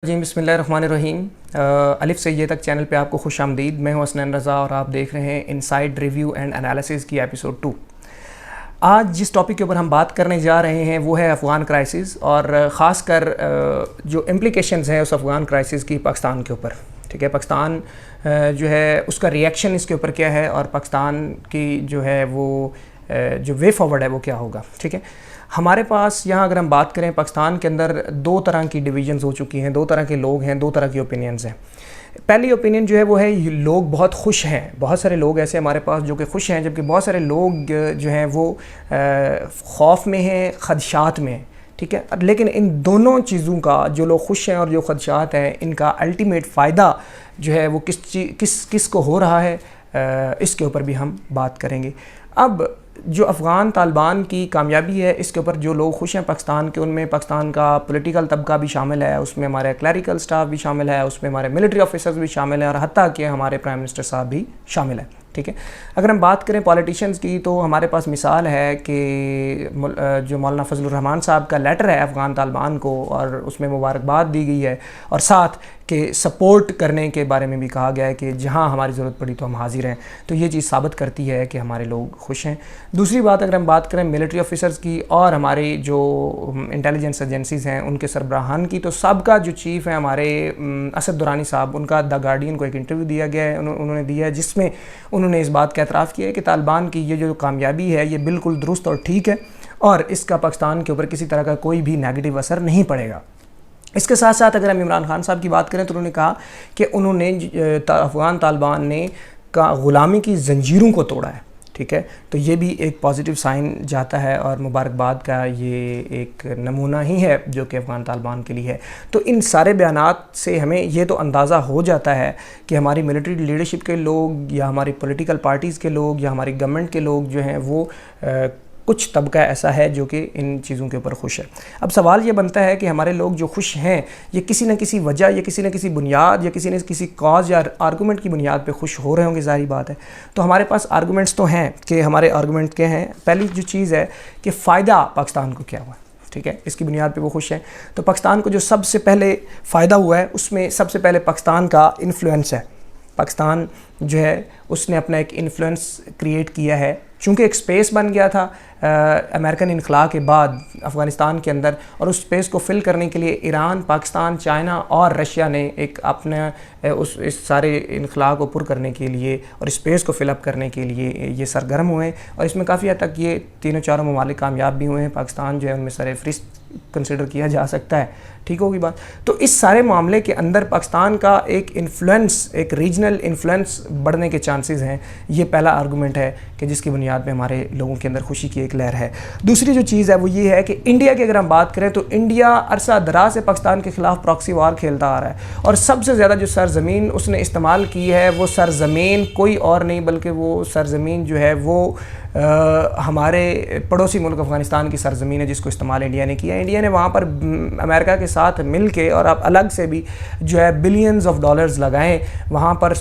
جی بسم اللہ الرحمن الرحیم. الف سے یہ تک چینل پہ آپ کو خوش آمدید. میں ہوں حسنین رضا اور آپ دیکھ رہے ہیں انسائڈ ریویو اینڈ انالیسز کی ایپیسوڈ 2. آج جس ٹاپک کے اوپر ہم بات کرنے جا رہے ہیں وہ ہے افغان کرائسس اور خاص کر جو امپلیکیشنز ہیں اس افغان کرائسس کی پاکستان کے اوپر. ٹھیک ہے, پاکستان جو ہے اس کا ریئیکشن اس کے اوپر کیا ہے اور پاکستان کی جو ہے وہ جو وے فارورڈ ہے وہ کیا ہوگا. ٹھیک ہے, ہمارے پاس یہاں اگر ہم بات کریں پاکستان کے اندر دو طرح کی ڈویژنز ہو چکی ہیں, دو طرح کے لوگ ہیں, دو طرح کی اوپینینز ہیں. پہلی اوپینین جو ہے وہ ہے لوگ بہت خوش ہیں, بہت سارے لوگ ایسے ہمارے پاس جو کہ خوش ہیں, جبکہ بہت سارے لوگ جو ہیں وہ خوف میں ہیں, خدشات میں ہیں. ٹھیک ہے, لیکن ان دونوں چیزوں کا جو لوگ خوش ہیں اور جو خدشات ہیں ان کا الٹیمیٹ فائدہ جو ہے وہ کس کو ہو رہا ہے اس کے اوپر بھی ہم بات کریں گے. اب جو افغان طالبان کی کامیابی ہے اس کے اوپر جو لوگ خوش ہیں پاکستان کے, ان میں پاکستان کا پولیٹیکل طبقہ بھی شامل ہے, اس میں ہمارے کلیریکل سٹاف بھی شامل ہے, اس میں ہمارے ملٹری آفیسرز بھی شامل ہیں اور حتیٰ کہ ہمارے پرائم منسٹر صاحب بھی شامل ہیں. ٹھیک ہے, اگر ہم بات کریں پولیٹیشینز کی تو ہمارے پاس مثال ہے کہ جو مولانا فضل الرحمان صاحب کا لیٹر ہے افغان طالبان کو اور اس میں مبارکباد دی گئی ہے اور ساتھ کہ سپورٹ کرنے کے بارے میں بھی کہا گیا ہے کہ جہاں ہماری ضرورت پڑی تو ہم حاضر ہیں. تو یہ چیز ثابت کرتی ہے کہ ہمارے لوگ خوش ہیں. دوسری بات اگر ہم بات کریں ملٹری آفیسرز کی اور ہماری جو انٹیلیجنس ایجنسیز ہیں ان کے سربراہان کی, تو سب کا جو چیف ہے ہمارے اسد درانی صاحب, ان کا دا گارڈین کو ایک انٹرویو دیا گیا ہے, انہوں نے دیا ہے جس میں انہوں نے اس بات کا اعتراف کیا ہے کہ طالبان کی یہ جو کامیابی ہے یہ بالکل درست اور ٹھیک ہے اور اس کا پاکستان کے اوپر کسی طرح کا کوئی بھی نیگیٹو اثر نہیں پڑے گا. اس کے ساتھ ساتھ اگر ہم عمران خان صاحب کی بات کریں تو انہوں نے کہا کہ انہوں نے افغان طالبان نے غلامی کی زنجیروں کو توڑا ہے. ٹھیک ہے, تو یہ بھی ایک پازیٹیو سائن جاتا ہے اور مبارکباد کا یہ ایک نمونہ ہی ہے جو کہ افغان طالبان کے لیے ہے. تو ان سارے بیانات سے ہمیں یہ تو اندازہ ہو جاتا ہے کہ ہماری ملٹری لیڈرشپ کے لوگ یا ہماری پولیٹیکل پارٹیز کے لوگ یا ہماری گورنمنٹ کے لوگ جو ہیں وہ کچھ طبقہ ایسا ہے جو کہ ان چیزوں کے اوپر خوش ہے. اب سوال یہ بنتا ہے کہ ہمارے لوگ جو خوش ہیں یہ کسی نہ کسی وجہ یا کسی نہ کسی بنیاد یا کسی نہ کسی کاز یا آرگومنٹ کی بنیاد پہ خوش ہو رہے ہوں گے, ظاہری بات ہے. تو ہمارے پاس آرگومنٹس تو ہیں کہ ہمارے آرگومنٹ کیا ہیں. پہلی جو چیز ہے کہ فائدہ پاکستان کو کیا ہوا ہے. ٹھیک ہے, اس کی بنیاد پہ وہ خوش ہیں. تو پاکستان کو جو سب سے پہلے فائدہ ہوا ہے اس میں سب سے پہلے پاکستان کا انفلوئنس ہے. پاکستان جو ہے اس نے اپنا ایک انفلوئنس کریٹ کیا ہے چونکہ ایک سپیس بن گیا تھا امریکن انخلاء کے بعد افغانستان کے اندر, اور اس سپیس کو فل کرنے کے لیے ایران, پاکستان, چائنا اور رشیا نے ایک اپنا اس سارے انخلاء کو پر کرنے کے لیے اور اسپیس کو فل اپ کرنے کے لیے یہ سرگرم ہوئے اور اس میں کافی حد تک یہ تینوں چاروں ممالک کامیاب بھی ہوئے ہیں. پاکستان جو ہے ان میں سر فہرست کنسیڈر کیا جا سکتا ہے. ٹھیک ہوگی بات. تو اس سارے معاملے کے اندر پاکستان کا ایک انفلوئنس, ایک ریجنل انفلوئنس بڑھنے کے چانسز ہیں. یہ پہلا آرگومنٹ ہے کہ جس کی بنیاد پہ ہمارے لوگوں کے اندر خوشی کی ایک لہر ہے. دوسری جو چیز ہے وہ یہ ہے کہ انڈیا کی اگر ہم بات کریں تو انڈیا عرصہ دراز سے پاکستان کے خلاف پراکسی وار کھیلتا آ رہا ہے اور سب سے زیادہ جو سرزمین اس نے استعمال کی ہے وہ سرزمین کوئی اور نہیں بلکہ وہ سرزمین جو ہے وہ ہمارے پڑوسی ملک افغانستان کی سرزمین ہے جس کو استعمال انڈیا نے کیا. انڈیا نے وہاں پر امریکہ کے ساتھ مل کے اور اب الگ سے بھی جو ہے بلینز آف ڈالرز لگائیں وہاں پر.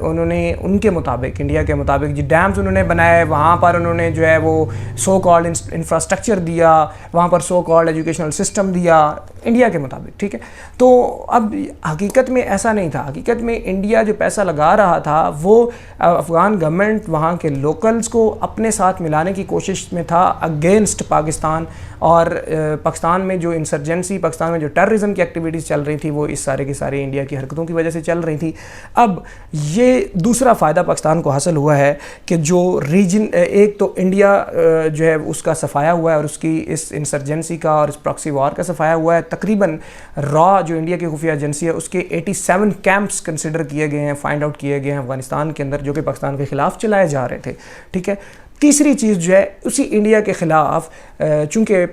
انہوں نے ان کے مطابق, انڈیا کے مطابق جو ڈیمز انہوں نے بنائے وہاں پر انہوں نے جو ہے وہ سو کالڈ انفراسٹرکچر دیا, وہاں پر سو کالڈ ایجوکیشنل سسٹم دیا انڈیا کے مطابق. ٹھیک ہے, تو اب حقیقت میں ایسا نہیں تھا. حقیقت میں انڈیا جو پیسہ لگا رہا تھا وہ افغان گورنمنٹ وہاں کے لوکلز کو اپنے ساتھ ملانے کی کوشش میں تھا اگینسٹ پاکستان, اور پاکستان میں جو انسرجنسی, پاکستان میں جو ٹیررزم کی ایکٹیویٹیز چل رہی تھی وہ اس سارے کے سارے انڈیا کی حرکتوں کی وجہ سے چل رہی تھی. اب یہ دوسرا فائدہ پاکستان کو حاصل ہوا ہے کہ جو ریجن, ایک تو انڈیا جو ہے اس کا صفایا ہوا ہے اور اس کی اس انسرجنسی کا اور اس پراکسی وار کا صفایا ہوا ہے. تقریباً را جو انڈیا کی خفیہ ایجنسی ہے اس کے 87 کیمپس کنسیڈر کیے گئے ہیں, فائنڈ آؤٹ کیے گئے ہیں افغانستان کے اندر جو کہ پاکستان کے خلاف چلائے جا رہے تھے. ٹھیک ہے, تیسری چیز جو ہے اسی انڈیا کے خلاف چونکہ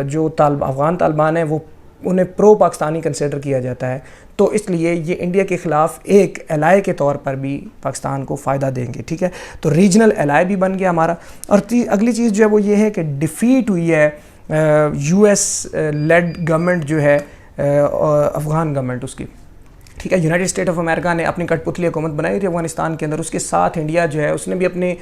جو افغان طالبان ہیں وہ انہیں پرو پاکستانی کنسیڈر کیا جاتا ہے تو اس لیے یہ انڈیا کے خلاف ایک الائے کے طور پر بھی پاکستان کو فائدہ دیں گے. ٹھیک ہے, تو ریجنل الائے بھی بن گیا ہمارا. اور اگلی چیز جو ہے وہ یہ ہے کہ ڈیفیٹ ہوئی ہے یو ایس لیڈ گورنمنٹ جو ہے افغان گورنمنٹ اس کی. ٹھیک ہے. یونائٹڈ اسٹیٹ آف امریکہ نے اپنی کٹ پتلی حکومت بنائی تھی افغانستان کے اندر, اس کے ساتھ انڈیا جو ہے اس نے بھی اپنے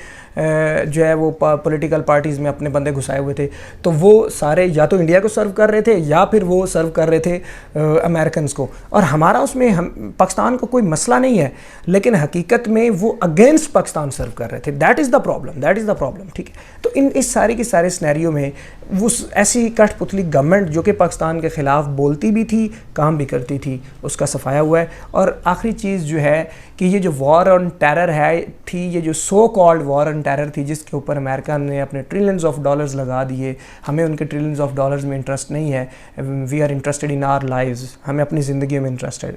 جو ہے وہ پولیٹیکل پارٹیز میں اپنے بندے گھسائے ہوئے تھے, تو وہ سارے یا تو انڈیا کو سرو کر رہے تھے یا پھر وہ سرو کر رہے تھے امریکنز کو, اور ہمارا اس میں پاکستان کو کوئی مسئلہ نہیں ہے, لیکن حقیقت میں وہ اگینسٹ پاکستان سرو کر رہے تھے. دیٹ از دا پرابلم, ٹھیک ہے. تو اس سارے کے سارے سینیریو میں وہ ایسی کٹ پتلی گورنمنٹ جو کہ پاکستان کے خلاف بولتی بھی تھی, کام بھی کرتی تھی, اس کا صفایا ہوا ہے. اور آخری چیز جو ہے کہ یہ جو وار آن ٹیرر تھی, یہ جو so called war on terror تھی جس کے اوپر امریکہ نے اپنے ٹریلینز آف ڈالرز لگا دیے, ہمیں ان کے ٹریلینز آف ڈالرز میں انٹرسٹ نہیں ہے. We are interested in our lives, ہمیں اپنی زندگیوں میں انٹرسٹ ہے,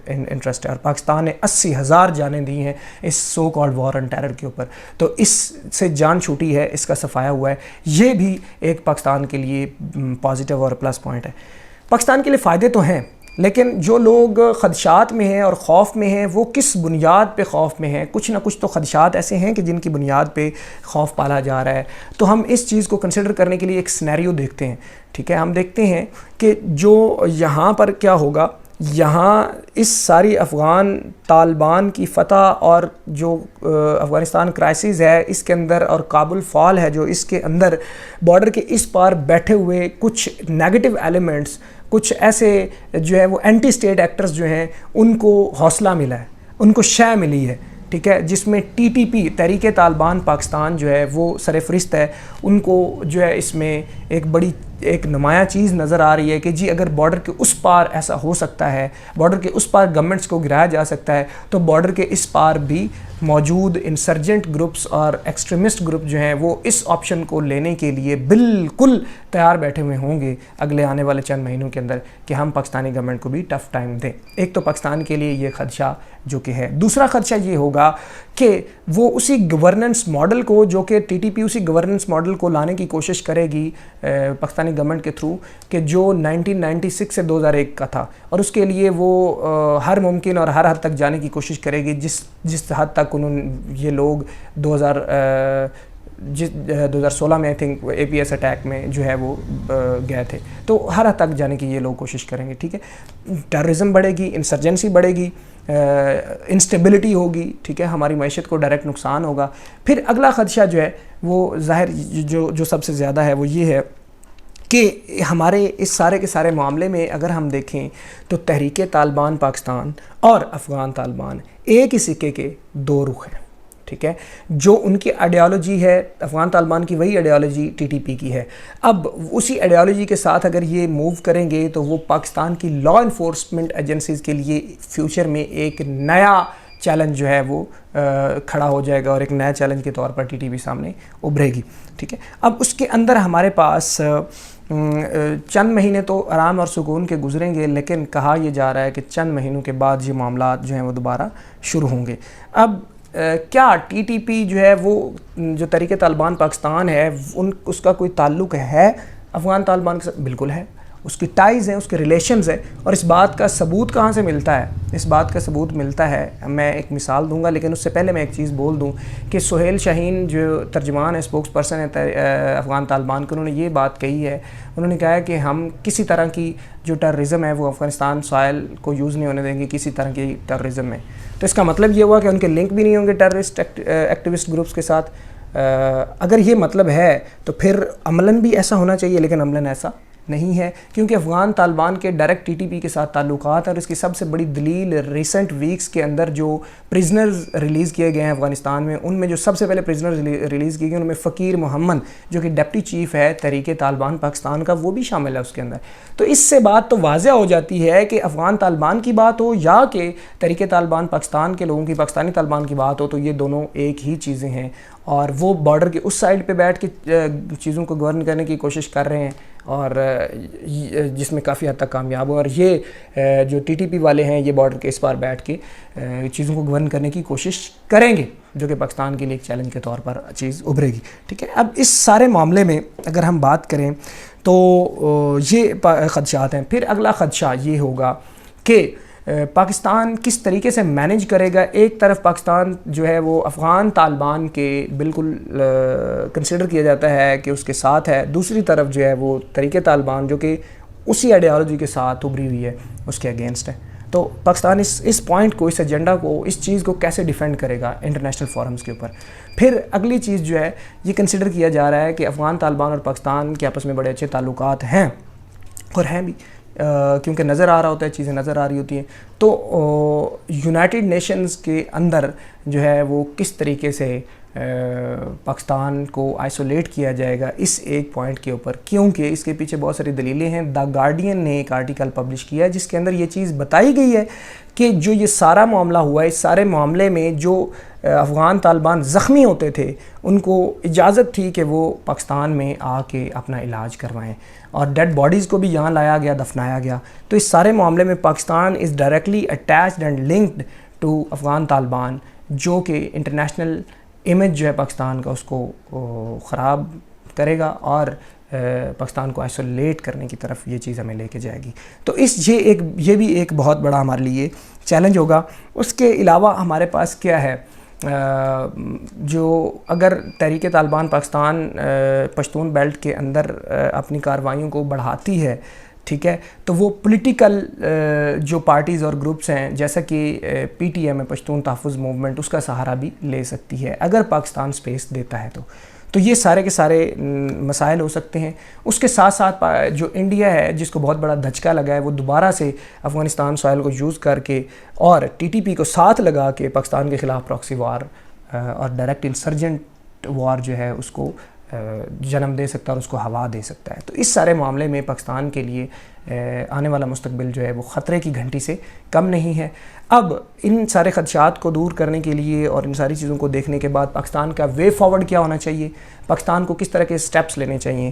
اور پاکستان نے 80,000 جانیں دی ہیں اس so called war on terror کے اوپر. تو اس سے جان چھوٹی ہے, اس کا صفایا ہوا ہے. یہ بھی ایک پاکستان کے لیے پازیٹیو اور پلس پوائنٹ ہے. پاکستان کے لیے فائدے تو ہیں, لیکن جو لوگ خدشات میں ہیں اور خوف میں ہیں وہ کس بنیاد پہ خوف میں ہیں؟ کچھ نہ کچھ تو خدشات ایسے ہیں کہ جن کی بنیاد پہ خوف پالا جا رہا ہے. تو ہم اس چیز کو کنسیڈر کرنے کے لیے ایک سینیریو دیکھتے ہیں, ٹھیک ہے. ہم دیکھتے ہیں کہ جو یہاں پر کیا ہوگا, یہاں اس ساری افغان طالبان کی فتح اور جو افغانستان کرائسس ہے اس کے اندر, اور کابل فال ہے جو اس کے اندر, بارڈر کے اس پار بیٹھے ہوئے کچھ نیگیٹو ایلیمنٹس, کچھ ایسے جو ہے وہ اینٹی اسٹیٹ ایکٹرز جو ہیں ان کو حوصلہ ملا ہے, ان کو شے ملی ہے, ٹھیک ہے, جس میں ٹی ٹی پی تحریک طالبان پاکستان جو ہے وہ سرفہرست ہے. ان کو جو ہے اس میں ایک نمایاں چیز نظر آ رہی ہے کہ جی اگر بارڈر کے اس پار ایسا ہو سکتا ہے, بارڈر کے اس پار گورنمنٹس کو گرایا جا سکتا ہے, تو بارڈر کے اس پار بھی موجود انسرجنٹ گروپس اور ایکسٹریمسٹ گروپ جو ہیں وہ اس آپشن کو لینے کے لیے بالکل تیار بیٹھے ہوئے ہوں گے اگلے آنے والے چند مہینوں کے اندر کہ ہم پاکستانی گورنمنٹ کو بھی ٹف ٹائم دیں. ایک تو پاکستان کے لیے یہ خدشہ جو کہ ہے. دوسرا خدشہ یہ ہوگا کہ وہ اسی گورننس ماڈل کو, جو کہ ٹی ٹی پی اسی گورننس ماڈل کو لانے کی کوشش کرے گی پاکستانی گورنمنٹ کے تھرو, کہ جو 1996 سے 2001 کا تھا, اور اس کے لیے وہ ہر ممکن اور ہر حد تک جانے کی کوشش کرے گی جس حد تک یہ لوگ 2016 میں I think a P S attack میں جو ہے وہ گئے تھے, تو ہر حد تک جانے کی یہ لوگ کوشش کریں گے, ٹھیک ہے. ٹیررزم بڑھے گی, انسرجنسی بڑھے گی, انسٹیبلٹی ہوگی, ٹھیک ہے, ہماری معیشت کو ڈائریکٹ نقصان ہوگا. پھر اگلا خدشہ جو ہے وہ ظاہر جو سب سے زیادہ ہے وہ یہ ہے کہ ہمارے اس سارے کے سارے معاملے میں اگر ہم دیکھیں تو تحریک طالبان پاکستان اور افغان طالبان ایک ہی سکے کے دو رخ ہیں, ٹھیک ہے. جو ان کی آئیڈیالوجی ہے افغان طالبان کی, وہی آئیڈیالوجی ٹی ٹی پی کی ہے. اب اسی آئیڈیالوجی کے ساتھ اگر یہ موو کریں گے تو وہ پاکستان کی لا انفورسمنٹ ایجنسیز کے لیے فیوچر میں ایک نیا چیلنج جو ہے وہ کھڑا ہو جائے گا, اور ایک نیا چیلنج کے طور پر ٹی ٹی پی سامنے ابھرے گی, ٹھیک ہے. اب اس کے اندر ہمارے پاس چند مہینے تو آرام اور سکون کے گزریں گے, لیکن کہا یہ جا رہا ہے کہ چند مہینوں کے بعد یہ معاملات جو ہیں وہ دوبارہ شروع ہوں گے. اب کیا ٹی ٹی پی جو ہے وہ جو تحریک طالبان پاکستان ہے اس کا کوئی تعلق ہے افغان طالبان کے ساتھ؟ بالکل ہے, اس کی ٹائز ہیں, اس کے ریلیشنز ہیں. اور اس بات کا ثبوت کہاں سے ملتا ہے؟ اس بات کا ثبوت ملتا ہے, میں ایک مثال دوں گا, لیکن اس سے پہلے میں ایک چیز بول دوں کہ سہیل شاہین جو ترجمان ہے, اسپوکس پرسن ہے افغان طالبان کے, انہوں نے یہ بات کہی ہے. انہوں نے کہا ہے کہ ہم کسی طرح کی جو ٹیررزم ہے وہ افغانستان سوائل کو یوز نہیں ہونے دیں گے کسی طرح کی ٹیررزم میں. تو اس کا مطلب یہ ہوا کہ ان کے لنک بھی نہیں ہوں گے ٹیررسٹ ایکٹیوسٹ گروپس کے ساتھ. اگر یہ مطلب ہے تو پھر عملاً بھی ایسا ہونا چاہیے, لیکن عملاً ایسا نہیں ہے, کیونکہ افغان طالبان کے ڈائریکٹ ٹی ٹی پی کے ساتھ تعلقات ہیں. اور اس کی سب سے بڑی دلیل ریسنٹ ویکس کے اندر جو پریزنرز ریلیز کیے گئے ہیں افغانستان میں, ان میں جو سب سے پہلے پریزنرز ریلیز کیے گئے ان میں فقیر محمد جو کہ ڈپٹی چیف ہے تحریک طالبان پاکستان کا, وہ بھی شامل ہے اس کے اندر. تو اس سے بات تو واضح ہو جاتی ہے کہ افغان طالبان کی بات ہو یا کہ تحریک طالبان پاکستان کے لوگوں کی پاکستانی طالبان کی بات ہو, تو یہ دونوں ایک ہی چیزیں ہیں, اور وہ بارڈر کے اس سائڈ پہ بیٹھ کے چیزوں کو گورن کرنے کی کوشش کر رہے ہیں, اور جس میں کافی حد تک کامیاب ہو. اور یہ جو ٹی ٹی پی والے ہیں یہ بارڈر کے اس پار بیٹھ کے چیزوں کو گورن کرنے کی کوشش کریں گے, جو کہ پاکستان کے لیے ایک چیلنج کے طور پر چیز ابھرے گی, ٹھیک ہے. اب اس سارے معاملے میں اگر ہم بات کریں تو یہ خدشات ہیں. پھر اگلا خدشہ یہ ہوگا کہ پاکستان کس طریقے سے مینیج کرے گا. ایک طرف پاکستان جو ہے وہ افغان طالبان کے بالکل کنسیڈر کیا جاتا ہے کہ اس کے ساتھ ہے, دوسری طرف جو ہے وہ تحریک طالبان جو کہ اسی آئیڈیالوجی کے ساتھ ابھری ہوئی ہے اس کے اگینسٹ ہے. تو پاکستان اس پوائنٹ کو، اس ایجنڈا کو، اس چیز کو کیسے ڈیفینڈ کرے گا انٹرنیشنل فورمز کے اوپر. پھر اگلی چیز جو ہے یہ کنسیڈر کیا جا رہا ہے کہ افغان طالبان اور پاکستان کے آپس میں بڑے اچھے تعلقات ہیں، اور ہیں بھی، کیونکہ نظر آ رہا ہوتا ہے، چیزیں نظر آ رہی ہوتی ہیں. تو یونائٹڈ نیشنز کے اندر جو ہے وہ کس طریقے سے پاکستان کو آئسولیٹ کیا جائے گا اس ایک پوائنٹ کے اوپر، کیونکہ اس کے پیچھے بہت ساری دلیلیں ہیں. دا گارڈین نے ایک آرٹیکل پبلش کیا ہے جس کے اندر یہ چیز بتائی گئی ہے کہ جو یہ سارا معاملہ ہوا ہے، اس سارے معاملے میں جو افغان طالبان زخمی ہوتے تھے ان کو اجازت تھی کہ وہ پاکستان میں آ کے اپنا علاج کروائیں، اور ڈیڈ باڈیز کو بھی یہاں لایا گیا، دفنایا گیا. تو اس سارے معاملے میں Pakistan is directly attached and linked to Afghan Taliban, جو کہ انٹرنیشنل امیج جو ہے پاکستان کا اس کو خراب کرے گا اور پاکستان کو آئسولیٹ کرنے کی طرف یہ چیز ہمیں لے کے جائے گی. تو یہ بھی ایک بہت بڑا ہمارے لیے چیلنج ہوگا. اس کے علاوہ ہمارے پاس کیا ہے، جو اگر تحریک طالبان پاکستان پشتون بیلٹ کے اندر اپنی کارروائیوں کو بڑھاتی ہے، ٹھیک ہے، تو وہ پولیٹیکل جو پارٹیز اور گروپس ہیں جیسا کہ پی ٹی ایم ہے، پشتون تحفظ موومنٹ، اس کا سہارا بھی لے سکتی ہے اگر پاکستان سپیس دیتا ہے. تو یہ سارے کے سارے مسائل ہو سکتے ہیں. اس کے ساتھ ساتھ جو انڈیا ہے جس کو بہت بڑا دھچکا لگا ہے، وہ دوبارہ سے افغانستان سوائل کو یوز کر کے اور ٹی ٹی پی کو ساتھ لگا کے پاکستان کے خلاف پراکسی وار اور ڈائریکٹ انسرجنٹ وار جو ہے اس کو جنم دے سکتا ہے اور اس کو ہوا دے سکتا ہے. تو اس سارے معاملے میں پاکستان کے لیے آنے والا مستقبل جو ہے وہ خطرے کی گھنٹی سے کم نہیں ہے. اب ان سارے خدشات کو دور کرنے کے لیے اور ان ساری چیزوں کو دیکھنے کے بعد پاکستان کا وے فارورڈ کیا ہونا چاہیے، پاکستان کو کس طرح کے سٹیپس لینے چاہیے.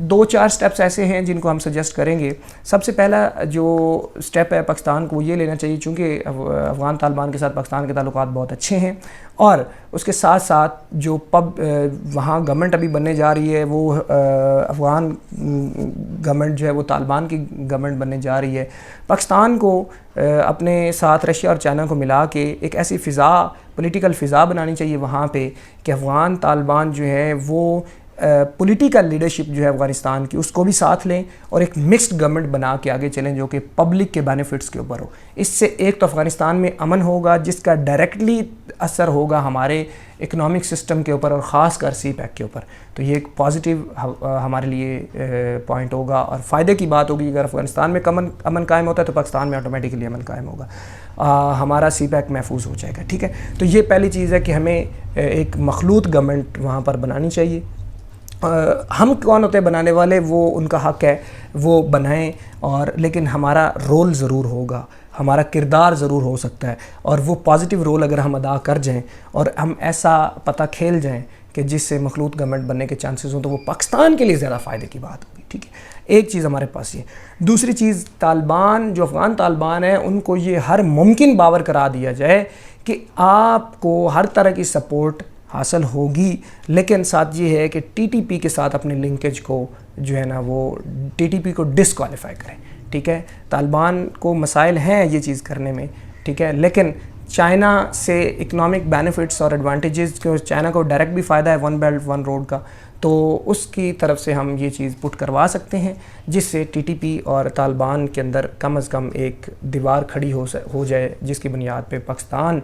2-4 سٹیپس ایسے ہیں جن کو ہم سجیسٹ کریں گے. سب سے پہلا جو سٹیپ ہے پاکستان کو یہ لینا چاہیے، چونکہ افغان طالبان کے ساتھ پاکستان کے تعلقات بہت اچھے ہیں، اور اس کے ساتھ ساتھ جو وہاں گورنمنٹ ابھی بننے جا رہی ہے وہ افغان گورنمنٹ جو ہے وہ طالبان کی گورنمنٹ بننے جا رہی ہے. پاکستان کو اپنے ساتھ رشیا اور چائنا کو ملا کے ایک ایسی فضا، پولیٹیکل فضا بنانی چاہیے وہاں پہ کہ افغان طالبان جو ہے وہ پولیٹیکل لیڈرشپ جو ہے افغانستان کی اس کو بھی ساتھ لیں اور ایک مکسڈ گورنمنٹ بنا کے آگے چلیں جو کہ پبلک کے بینیفٹس کے اوپر ہو. اس سے ایک تو افغانستان میں امن ہوگا جس کا ڈائریکٹلی اثر ہوگا ہمارے اکنامک سسٹم کے اوپر اور خاص کر سی پیک کے اوپر. تو یہ ایک پازیٹیو ہمارے لیے پوائنٹ ہوگا اور فائدے کی بات ہوگی. اگر افغانستان میں امن قائم ہوتا ہے تو پاکستان میں آٹومیٹکلی امن قائم ہوگا، ہمارا سی پیک محفوظ ہو جائے گا. ٹھیک ہے، تو یہ پہلی چیز ہے کہ ہمیں ایک مخلوط گورنمنٹ وہاں پر بنانی چاہیے. ہم کون ہوتے ہیں بنانے والے، وہ ان کا حق ہے وہ بنائیں، اور لیکن ہمارا رول ضرور ہوگا، ہمارا کردار ضرور ہو سکتا ہے، اور وہ پازیٹیو رول اگر ہم ادا کر جائیں اور ہم ایسا پتہ کھیل جائیں کہ جس سے مخلوط گورنمنٹ بننے کے چانسز ہوں تو وہ پاکستان کے لیے زیادہ فائدے کی بات ہوگی. ٹھیک ہے، ایک چیز ہمارے پاس یہ. دوسری چیز، طالبان جو افغان طالبان ہیں ان کو یہ ہر ممکن باور کرا دیا جائے کہ آپ کو ہر طرح کی سپورٹ حاصل ہوگی، لیکن ساتھ یہ ہے کہ ٹی ٹی پی کے ساتھ اپنے لنکیج کو جو ہے نا وہ ٹی ٹی پی کو ڈسکوالیفائی کریں. ٹھیک ہے، طالبان کو مسائل ہیں یہ چیز کرنے میں، ٹھیک ہے، لیکن چائنا سے اکنامک بینیفٹس اور ایڈوانٹیجز کو، چائنا کو ڈائریکٹ بھی فائدہ ہے ون بیلٹ ون روڈ کا، تو اس کی طرف سے ہم یہ چیز پٹ کروا سکتے ہیں جس سے ٹی ٹی پی اور طالبان کے اندر کم از کم ایک دیوار کھڑی ہو جائے جس کی بنیاد پہ پاکستان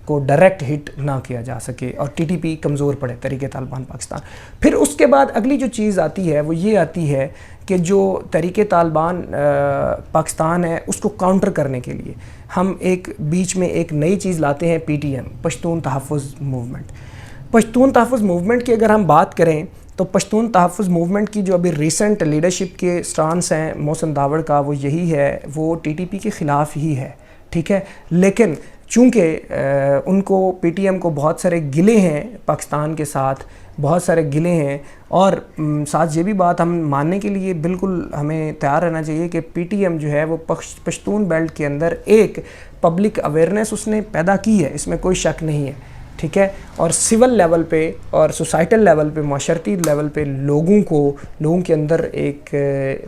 کو ڈائریکٹ ہٹ نہ کیا جا سکے اور ٹی ٹی پی کمزور پڑے، تحریک طالبان پاکستان. پھر اس کے بعد اگلی جو چیز آتی ہے وہ یہ آتی ہے کہ جو تحریک طالبان پاکستان ہے اس کو کاؤنٹر کرنے کے لیے ہم ایک بیچ میں ایک نئی چیز لاتے ہیں، پی ٹی ایم، پشتون تحفظ موومنٹ. پشتون تحفظ موومنٹ کی اگر ہم بات کریں تو پشتون تحفظ موومنٹ کی جو ابھی ریسنٹ لیڈرشپ کے سٹانس ہیں محسن داوڑ کا، وہ یہی ہے، وہ ٹی ٹی پی کے خلاف ہی ہے. ٹھیک ہے، لیکن چونکہ ان کو پی ٹی ایم کو بہت سارے گلے ہیں پاکستان کے ساتھ، بہت سارے گلے ہیں، اور ساتھ یہ بھی بات ہم ماننے کے لیے بالکل ہمیں تیار رہنا چاہیے کہ پی ٹی ایم جو ہے وہ پشتون بیلٹ کے اندر ایک پبلک اویئرنیس اس نے پیدا کی ہے، اس میں کوئی شک نہیں ہے. ٹھیک ہے، اور سول لیول پہ اور سوسائٹل لیول پہ، معاشرتی لیول پہ لوگوں کے اندر ایک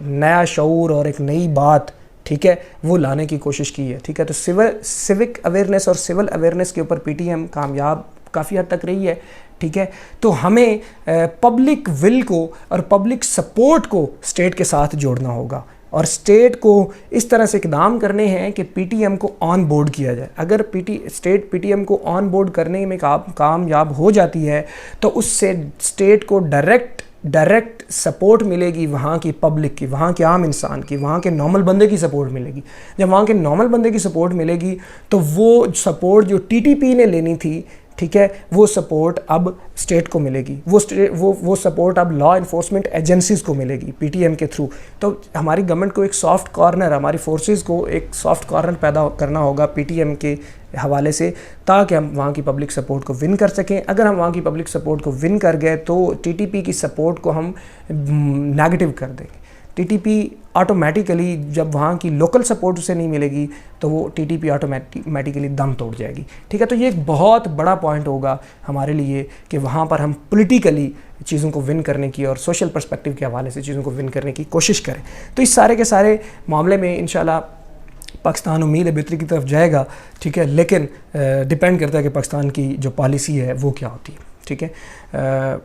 نیا شعور اور ایک نئی بات، ٹھیک ہے، وہ لانے کی کوشش کی ہے. ٹھیک ہے، تو سیوک اویئرنیس اور سول اویئرنیس کے اوپر پی ٹی ایم کامیاب کافی حد تک رہی ہے. ٹھیک ہے، تو ہمیں پبلک ول کو اور پبلک سپورٹ کو اسٹیٹ کے ساتھ جوڑنا ہوگا. اور اسٹیٹ کو اس طرح سے اقدام کرنے ہیں کہ پی ٹی ایم کو آن بورڈ کیا جائے. اگر اسٹیٹ پی ٹی ایم کو آن بورڈ کرنے میں کامیاب ہو جاتی ہے تو اس سے اسٹیٹ کو ڈائریکٹ سپورٹ ملے گی وہاں کی پبلک کی, وہاں کے عام انسان کی, وہاں کے نارمل بندے کی سپورٹ ملے گی. جب وہاں کے نارمل بندے کی سپورٹ ملے گی تو وہ سپورٹ جو ٹی ٹی پی نے لینی تھی, ٹھیک ہے, وہ سپورٹ اب اسٹیٹ کو ملے گی, وہ سپورٹ اب لا انفورسمنٹ ایجنسیز کو ملے گی پی ٹی ایم کے تھرو. تو ہماری گورنمنٹ کو ایک سافٹ کارنر, ہماری فورسز کو ایک سافٹ کارنر پیدا کرنا ہوگا پی ٹی ایم کے حوالے سے, تاکہ ہم وہاں کی پبلک سپورٹ کو ون کر سکیں. اگر ہم وہاں کی پبلک سپورٹ کو ون کر گئے تو ٹی ٹی پی کی سپورٹ کو ہم نیگیٹو کر دیں گے. ٹی ٹی پی آٹومیٹیکلی جب وہاں کی لوکل سپورٹ اسے نہیں ملے گی تو وہ ٹی ٹی پی آٹومیٹیکلی دم توڑ جائے گی, ٹھیک ہے. تو یہ ایک بہت بڑا پوائنٹ ہوگا ہمارے لیے کہ وہاں پر ہم پولیٹیکلی چیزوں کو ون کرنے کی اور سوشل پرسپیکٹیو کے حوالے سے چیزوں کو ون کرنے کی کوشش کریں. تو اس سارے کے سارے معاملے میں انشاءاللہ پاکستان امید ہے بہتری کی طرف جائے گا, ٹھیک ہے, لیکن ڈیپینڈ کرتا ہے کہ پاکستان کی جو پالیسی ہے وہ کیا ہوتی ہے, ٹھیک ہے.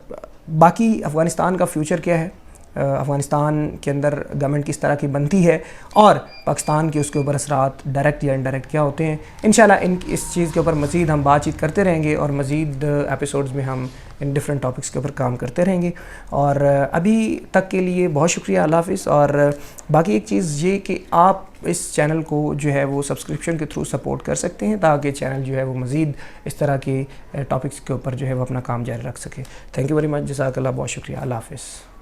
باقی افغانستان کا فیوچر کیا ہے, افغانستان کے اندر گورنمنٹ کس طرح کی بنتی ہے اور پاکستان کے اس کے اوپر اثرات ڈائریکٹ یا انڈائریکٹ کیا ہوتے ہیں, انشاءاللہ اس چیز کے اوپر مزید ہم بات چیت کرتے رہیں گے اور مزید ایپیسوڈز میں ہم ان ڈفرینٹ ٹاپکس کے اوپر کام کرتے رہیں گے. اور ابھی تک کے لیے بہت شکریہ, اللہ حافظ. اور باقی ایک چیز یہ کہ آپ اس چینل کو جو ہے وہ سبسکرپشن کے تھرو سپورٹ کر سکتے ہیں تاکہ چینل جو ہے وہ مزید اس طرح کے ٹاپکس کے اوپر جو ہے وہ اپنا کام جاری رکھ سکے. تھینک یو ویری مچ, جزاک اللہ, بہت شکریہ, اللہ حافظ.